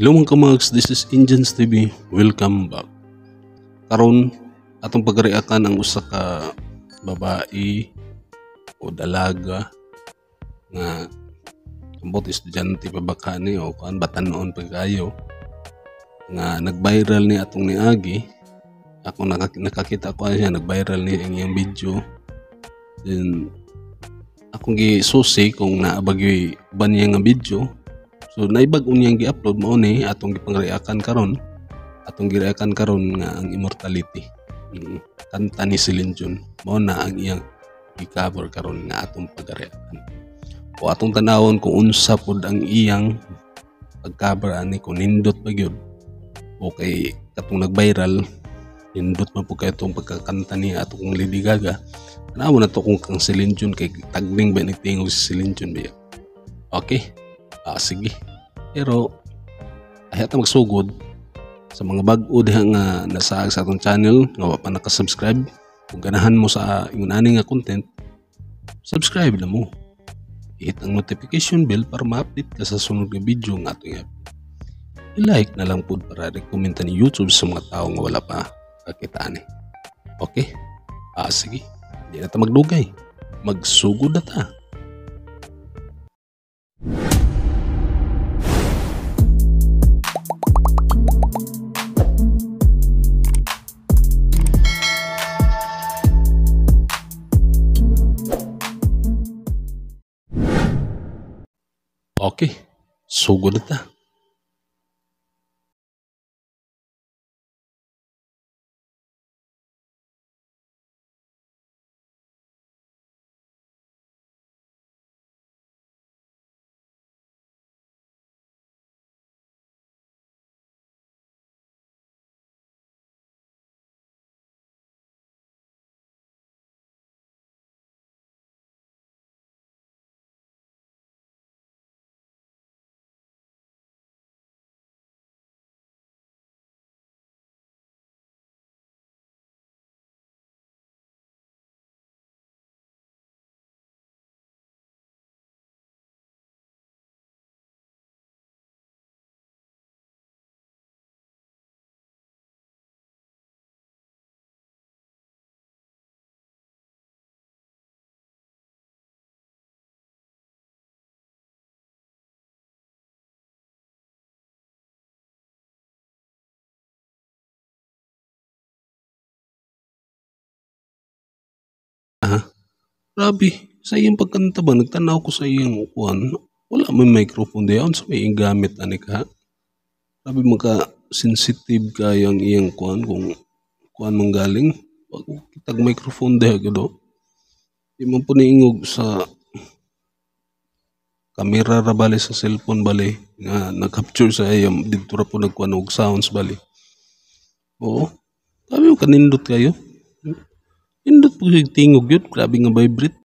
Hello mga kamags, this is Indians TV. Welcome back. Karon atong pagreakan ang usa ka babae o dalaga nga ambot estudyante pa baka ni o kan batan-on pagayo nga nag-viral ni atong niagi. Ako nakakita ko siya nag-viral ni ang iyang video. Then akong gisusi kung naabagyoy ba niya nga video. So naibag unyang gi-upload mo ni atong gipangreakan karon. Atong gireakan karon nga ang Immortality. Kanta ni Celine Dion mao na ang iyang gi-cover karon nga atong pagreakan. O atong tanawon kung unsa pud ang iyang pag-cover ani kung nindot ba gyud. Okay, katong nag-viral nindot man pud kay itong pagkakanta ni atong Lady Gaga. Tanawon na to kung kang Celine Dion kay tagning ba nagtingog si Celine Dion ba. Okay. Sige. Pero ay ata magsugod sa mga bag-o diha nga nasaag sa atong channel nga wa pa naka-subscribe. Kung ganahan mo sa ingon ani nga content, subscribe na mo. Hit ang notification bell para ma-update ka sa sunod nga video nga atong i-like na lang pud para rekomenda ni YouTube sa mga tao nga wala pa kakita ni. Okay? Sige. Di na ta magdugay. Magsugod na ta. Okay, sugod na ta. Grabe, sa iyang pagkanta ba, nagtanaw ko sa iyang kuan, wala may microphone diyan sa may gamit ani ka. Grabe sensitive kaya ang iyang kuan kung kuan manggaling. Pag kitag microphone diha gado. Di man po niingog sa kamera ra bali sa cellphone bali nga nag-capture sa iyang dito ra po nagkuan og sounds bali. Oo, grabe yung kanindot kayo. Nindot po yung tingog yun, grabe nga vibrate.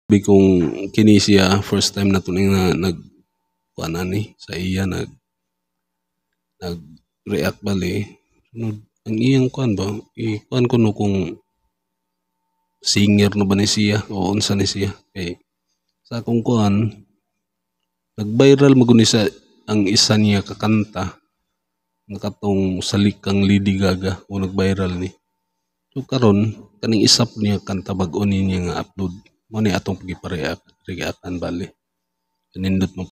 Sabi kong kini siya first time na tuning na nag ni sa iya nag-react bali. Sunod ang iyang kuan ba? Kuan ko no kung singer no ba ni siya o unsa ni siya. Kay sa akong kuan nag-viral maguni sa ang isa niya kakanta nga katong salikang Lady Gaga o nag-viral ni. So karon kaning isa po niya kanta bag-o niya nga upload. Mo ni atong pagipareakan bali. Kanindot mo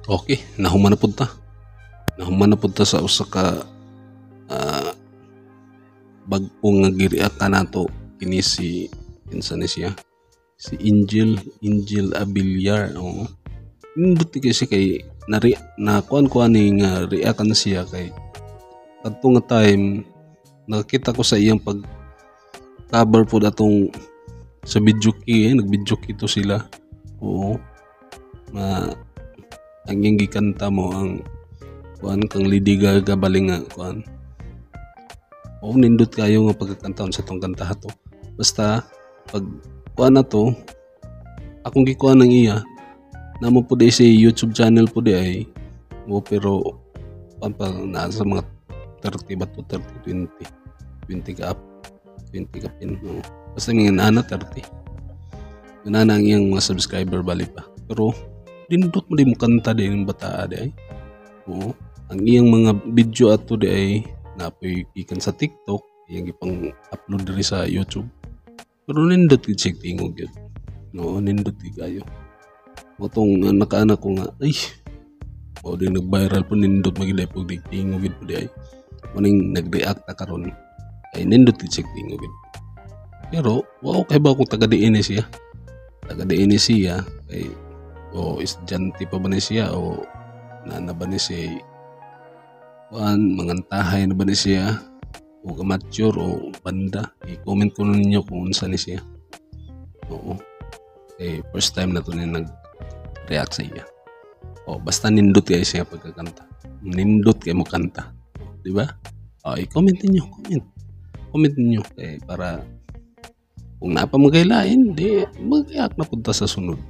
Okay, nahuman na pud ta. Nahuman na pud ta sa usa ka bag-o nga gi-react nato kini si kinsa ni siya? Si Angel Abiliar. Oo. Nindot kasi kay na kuan ni nga react na siya kay kadto nga time nakita ko sa iyang pag cover po atong sa video key, nag-video key to sila. Oo. Ang iyang gikanta mo ang kuan kang Lady Gaga baling nga kuan. Oo, nindot kayo nga pagkakantaon sa tong kanta to. Basta pag kuan na to, akong gikuan ng iya, namo po di si YouTube channel po di ay pero pa nasa mga 30 ba to 30 20 ka up 20 ka pin no. Basta mga nana 30 nana ang iyang mga subscriber bali pa pero dindot mo di mo kanta di yung bata di ay. Oo, ang iyang mga video ato di ay napoy ikan sa TikTok iyang ipang upload diri sa YouTube pero nindot gid siya tingog yun. No, nindot gid kayo. Motong nakaanak ko nga ay o din nag-viral po nindot magilay po di tingog gid po di ay. Maning nag-react ta karon ay nindot gid siya tingog gid. Pero wow kay ba kung taga-diin siya. Taga-diin siya kay o estudyante pa ba ni siya o nana ba ni siya mangantahay na ba ni siya o amateur o banda. I-comment ko ninyo kung unsa ni siya. Oo. Eh, first time na to na nag-react sa iya. O, basta nindot kayo siya pagkakanta. Nindot kayo mo kanta. Diba? O, i-comment ninyo. Comment ninyo. Eh, para kung napa magkailain, di mag-react na punta sa sunod.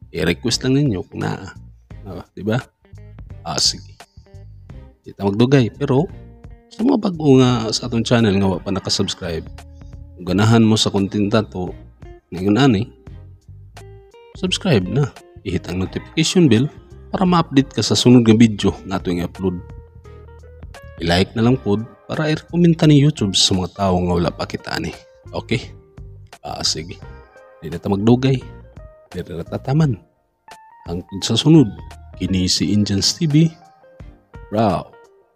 I-request lang ninyo kung naa. Diba? Sige. Kita magdugay. Pero, sa mga bago nga sa atong channel nga wa pa nakasubscribe, kung ganahan mo sa content to, ngayon ani, subscribe na. I-hit ang notification bell para ma-update ka sa sunod nga video nga ato i-upload. I-like na lang pod para i-rekomenda ni YouTube sa mga tao nga wala pa kita ani. Okay? Sige. Di na ta magdugay. Di na tataman. Hangtod sa sunod, kini si Indians TV.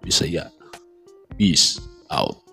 Bisaya. Peace out.